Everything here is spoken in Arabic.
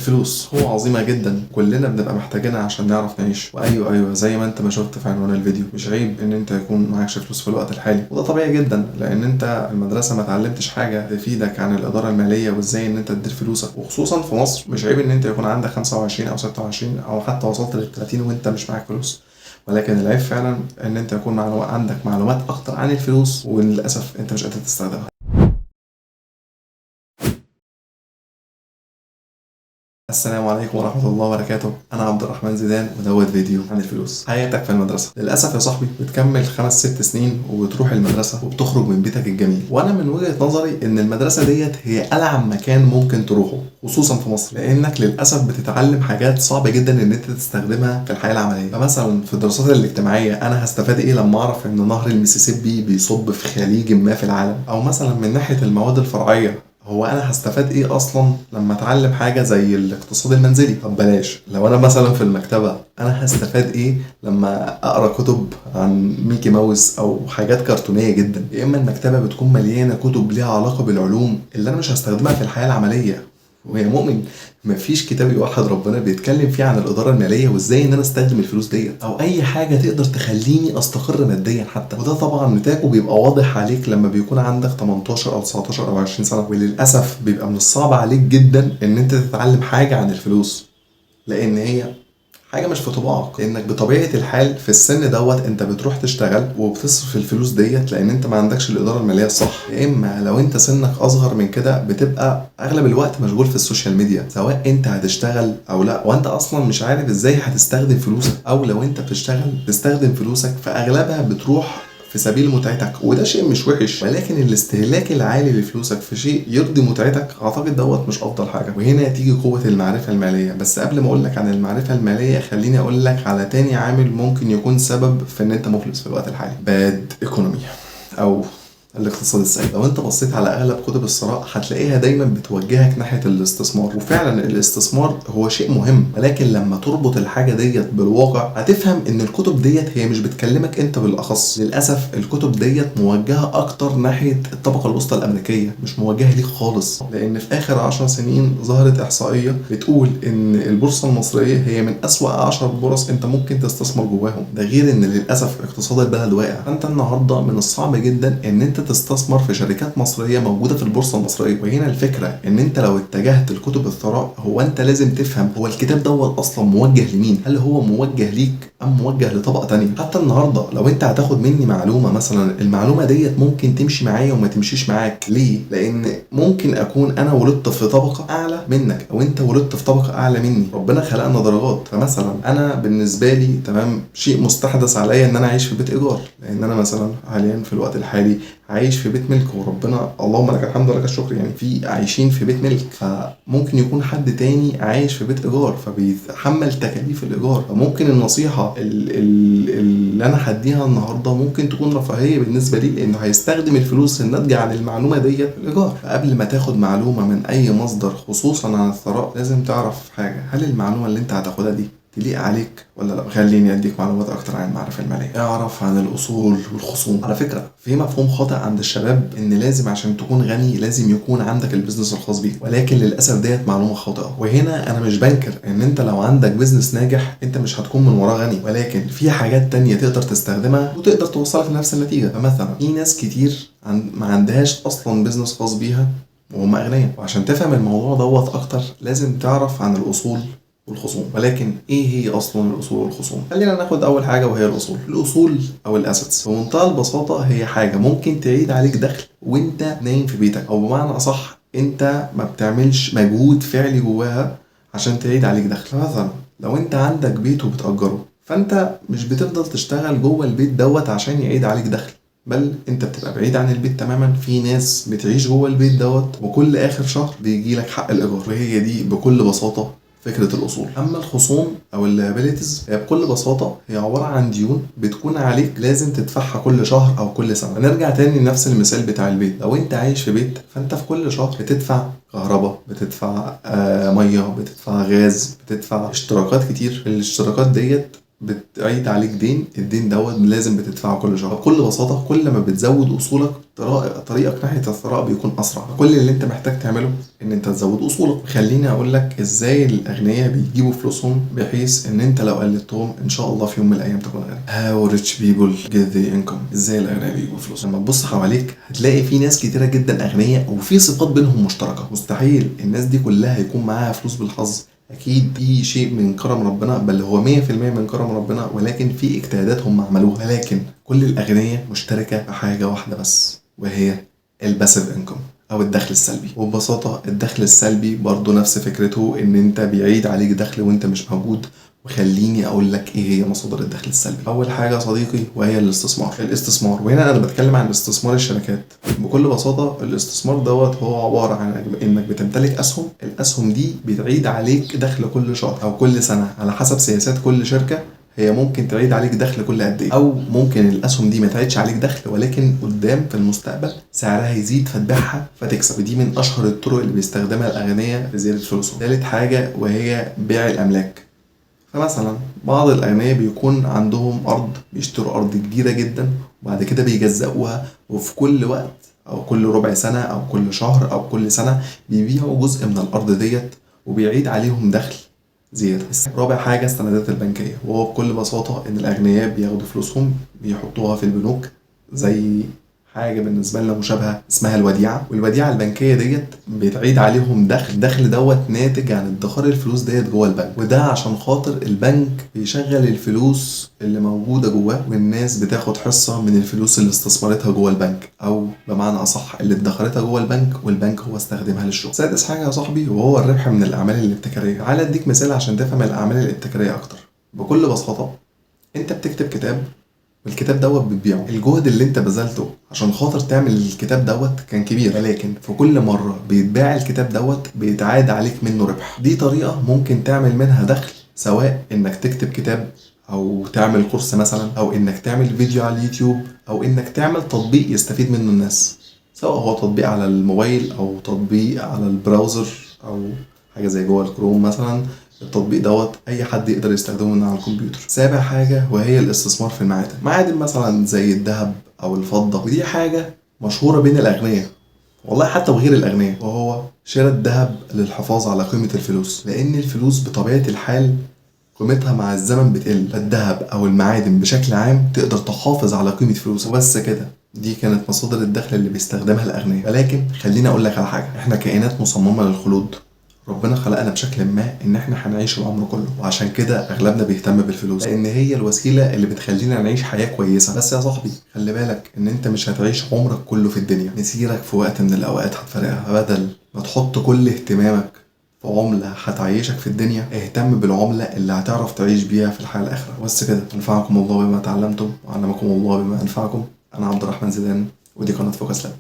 الفلوس قوة عظيمة جدا كلنا بنبقى محتاجينها عشان نعرف نعيش. وايوه زي ما انت ما شفت في عنوان الفيديو، مش عيب ان انت يكون معكش فلوس في الوقت الحالي، وده طبيعي جدا لان انت في المدرسة ما اتعلمتش حاجة تفيدك عن الإدارة المالية وازاي ان انت تدير فلوسك. وخصوصا في مصر مش عيب ان انت يكون عندك 25 او 26 او حتى وصلت لل 30 وانت مش معاك فلوس، ولكن العيب فعلا ان انت يكون عندك معلومات اكتر عن الفلوس وللاسف انت مش قادر تستخدمها. السلام عليكم ورحمة الله وبركاته. أنا عبد الرحمن زيدان ودوت فيديو عن الفلوس. حياتك في المدرسة للأسف يا صاحبي بتكمل 5-6 سنين وبتروح المدرسة وبتخرج من بيتك الجميل، وأنا من وجهة نظري إن المدرسة ديت هي ألعب مكان ممكن تروحه خصوصا في مصر، لأنك للأسف بتتعلم حاجات صعبة جدا إن أنت تستخدمها في الحياة العملية. فمثلا في الدراسات الاجتماعية أنا هستفاد إيه لما أعرف إن نهر المسيسيبي بيصب في خليج ما في العالم؟ أو مثلا من ناحية المواد الفرعية، هو انا هستفاد ايه اصلا لما اتعلم حاجه زي الاقتصاد المنزلي؟ طب بلاش، لو انا مثلا في المكتبه انا هستفاد ايه لما اقرا كتب عن ميكي ماوس او حاجات كرتونيه جدا؟ يا اما المكتبه بتكون مليانه كتب ليها علاقه بالعلوم اللي انا مش هستخدمها في الحياه العمليه. ويا مؤمن مفيش كتاب يوحد ربنا بيتكلم فيه عن الاداره الماليه وازاي ان انا استخدم الفلوس ديت او اي حاجه تقدر تخليني استقر ماديا حتى، وده طبعا نتاجه بيبقى واضح عليك لما بيكون عندك 18 او 19 او 20 سنه. وللاسف بيبقى من الصعب عليك جدا ان انت تتعلم حاجه عن الفلوس لان هي حاجه مش في طباعك، لانك بطبيعه الحال في السن دوت انت بتروح تشتغل وبتصرف الفلوس ديت لان انت ما عندكش الاداره الماليه الصح. يا اما لو انت سنك اصغر من كده بتبقى اغلب الوقت مشغول في السوشيال ميديا، سواء انت هتشتغل او لا، وانت اصلا مش عارف ازاي هتستخدم فلوسك، او لو انت بتشتغل تستخدم فلوسك فاغلبها بتروح في سبيل متعتك، وده شيء مش وحش، ولكن الاستهلاك العالي لفلوسك في شيء يرضي متعتك اعتقد دوت مش افضل حاجه. وهنا تيجي قوه المعرفه الماليه. بس قبل ما اقول لك عن المعرفه الماليه خليني اقول لك على تاني عامل ممكن يكون سبب في ان انت مفلس في الوقت الحالي: باد ايكونومي او الاقتصاد السيء. لو انت بصيت على اغلب كتب الثراء هتلاقيها دايما بتوجهك ناحيه الاستثمار، وفعلا الاستثمار هو شيء مهم، ولكن لما تربط الحاجه ديت بالواقع هتفهم ان الكتب ديت هي مش بتكلمك انت بالاخص. للاسف الكتب ديت موجهه اكتر ناحيه الطبقه الوسطى الامريكيه، مش موجهه ليك خالص، لان في اخر 10 سنين ظهرت احصائيه بتقول ان البورصه المصريه هي من اسوأ 10 بورص انت ممكن تستثمر جواهم. ده غير ان للاسف اقتصاد البلد واقع. فانت النهارده من الصعب جدا ان انت تستثمر في شركات مصريه موجوده في البورصه المصريه. وهنا الفكره ان انت لو اتجهت لكتب الثراء هو انت لازم تفهم هو الكتاب دوت اصلا موجه لمين، هل هو موجه ليك ام موجه لطبقه تانية. حتى النهارده لو انت هتاخد مني معلومه مثلا، المعلومه ديت ممكن تمشي معايا وما تمشيش معاك. ليه؟ لان ممكن اكون انا ولدت في طبقه اعلى منك او انت ولدت في طبقه اعلى مني، ربنا خلقنا درجات. فمثلا انا بالنسبه لي تمام شيء مستحدث عليا ان انا اعيش في بيت ايجار، لان انا مثلا حاليا في الوقت الحالي عايش في بيت ملك، وربنا اللهم لك الحمد ولك الشكر يعني في عايشين في بيت ملك. فممكن يكون حد تاني عايش في بيت ايجار فبيتحمل تكاليف الايجار. فممكن النصيحه اللي انا هديها النهارده ممكن تكون رفاهيه بالنسبه لي، لانه هيستخدم الفلوس الناتجه عن المعلومه ديت في الايجار. فقبل ما تاخد معلومه من اي مصدر خصوصا عن الثراء لازم تعرف حاجه: هل المعلومه اللي انت هتاخدها دي تليق عليك ولا لا؟ خليني اديك معلومات اكتر عن المعرفه الماليه. اعرف عن الاصول والخصوم. على فكره في مفهوم خاطئ عند الشباب ان لازم عشان تكون غني لازم يكون عندك البيزنس الخاص بيك، ولكن للاسف ديت معلومه خاطئه. وهنا انا مش بنكر ان انت لو عندك بيزنس ناجح انت مش هتكون من وراه غني، ولكن في حاجات تانية تقدر تستخدمها وتقدر توصلك لنفس النتيجه. فمثلا في ناس كتير ما عندهاش اصلا بيزنس خاص بيها وهم اغنياء، وعشان تفهم الموضوع دوت اكتر لازم تعرف عن الاصول والخصوم. ولكن ايه هي اصلا الاصول والخصوم؟ خلينا ناخد اول حاجه وهي الاصول. الاصول او الاسيتس بمنتهى البساطه هي حاجه ممكن تعيد عليك دخل وانت نايم في بيتك، او بمعنى اصح انت ما بتعملش مجهود فعلي جواها عشان تعيد عليك دخل. مثلا لو انت عندك بيت وبتأجره فانت مش بتفضل تشتغل جوه البيت دوت عشان يعيد عليك دخل، بل انت بتبقى بعيد عن البيت تماما. في ناس بتعيش جوه البيت دوت وكل اخر شهر بيجي لك حق الايجار، وهي دي بكل بساطه فكرة الأصول. أما الخصوم أو الليابيليتيز هي بكل بساطة هي عبارة عن ديون بتكون عليك لازم تدفعها كل شهر أو كل سنة. نرجع تاني لنفس المثال بتاع البيت. لو أنت عايش في بيت فأنت في كل شهر بتدفع كهرباء، بتدفع مية، بتدفع غاز، بتدفع اشتراكات كتير. الاشتراكات ديت بتعيد عليك دين، الدين دوت لازم بتدفعه كل شهر. بكل بساطه كل ما بتزود اصولك طريقك ناحيه الثراء بيكون اسرع. كل اللي انت محتاج تعمله ان انت تزود اصولك. خليني اقول لك ازاي الاغنياء بيجيبوا فلوسهم، بحيث ان انت لو قلدتهم ان شاء الله في يوم من الايام تكون غني. How rich people get the income. ازاي الاغنياء بيجيبوا فلوسهم؟ لما تبص حواليك هتلاقي في ناس كتيره جدا اغنياء وفي صفات بينهم مشتركه. مستحيل الناس دي كلها يكون معاها فلوس بالحظ، اكيد دي شيء من كرم ربنا، بل هو 100% من كرم ربنا، ولكن في اجتهادات هم عملوها. لكن كل الاغنياء مشتركه في حاجه واحده بس، وهي الباسيف انكم او الدخل السلبي. وببساطه الدخل السلبي برضو نفس فكرته، ان انت بيعيد عليك دخل وانت مش موجود. وخليني اقول لك ايه هي مصادر الدخل السلبي. اول حاجه يا صديقي وهي الاستثمار، وهنا انا بتكلم عن استثمار الشركات. بكل بساطه الاستثمار دوت هو عباره عن انك بتمتلك اسهم. الاسهم دي بتعيد عليك دخل كل شهر او كل سنه على حسب سياسات كل شركه. هي ممكن تعيد عليك دخل كل قد ايه، او ممكن الاسهم دي ما تعيدش عليك دخل، ولكن قدام في المستقبل سعرها يزيد فتبيعها فتكسب. ودي من اشهر الطرق اللي بيستخدمها الاغنياء في زياده فلوسهم. ثالث حاجه وهي بيع الاملاك. فمثلا بعض الاغنياء بيكون عندهم ارض، بيشتروا ارض كبيره جدا وبعد كده بيجزأوها، وفي كل وقت او كل ربع سنه او كل شهر او كل سنه بيبيعوا جزء من الارض ديت وبيعيد عليهم دخل زياده. رابع حاجه السندات البنكيه، وهو بكل بساطه ان الاغنياء بياخدوا فلوسهم بيحطوها في البنوك، زي حاجه بالنسبه لنا مشابهه اسمها الوديعه. والوديعه البنكيه ديت بتعيد عليهم دخل. الدخل دوت ناتج عن ادخار الفلوس ديت جوه البنك، وده عشان خاطر البنك بيشغل الفلوس اللي موجوده جواه، والناس بتاخد حصه من الفلوس اللي استثمرتها جوه البنك، او بمعنى اصح اللي ادخرتها جوه البنك والبنك هو استخدمها للشغل. سادس حاجه يا صاحبي وهو الربح من الاعمال الابتكاريه. تعال اديك مثال عشان تفهم الاعمال الابتكاريه اكتر. بكل بساطه انت بتكتب كتاب والكتاب دوت بتبيعه. الجهد اللي انت بذلته عشان خاطر تعمل الكتاب دوت كان كبير، ولكن في كل مرة بيتباع الكتاب دوت بيتعاد عليك منه ربح. دي طريقة ممكن تعمل منها دخل، سواء انك تكتب كتاب او تعمل كورس مثلا، او انك تعمل فيديو على اليوتيوب، او انك تعمل تطبيق يستفيد منه الناس، سواء هو تطبيق على الموبايل او تطبيق على البراوزر او حاجة زي جوجل كروم مثلا. التطبيق دوت اي حد يقدر يستخدمه من على الكمبيوتر. سابع حاجه وهي الاستثمار في المعادن. معادن مثلا زي الذهب او الفضه، ودي حاجه مشهوره بين الاغنياء، والله حتى وغير الاغنياء، وهو شراء الذهب للحفاظ على قيمه الفلوس. لان الفلوس بطبيعه الحال قيمتها مع الزمن بتقل، فالذهب او المعادن بشكل عام تقدر تحافظ على قيمه فلوسك. وبس كده، دي كانت مصادر الدخل اللي بيستخدمها الاغنياء. ولكن خليني اقول لك على حاجه، احنا كائنات مصممه للخلود. ربنا خلقنا بشكل ما ان احنا هنعيش العمر كله، وعشان كده اغلبنا بيهتم بالفلوس، لان هي الوسيله اللي بتخلينا نعيش حياه كويسه. بس يا صاحبي خلي بالك ان انت مش هتعيش عمرك كله في الدنيا، مسيرك في وقت من الاوقات هتفرقها. بدل ما تحط كل اهتمامك في عمله هتعيشك في الدنيا، اهتم بالعمله اللي هتعرف تعيش بيها في الحياه الاخره. بس كده، انفعكم الله بما تعلمتم وعلمكم الله بما انفعكم. انا عبد الرحمن زيدان، ودي قناه فوكس لاب.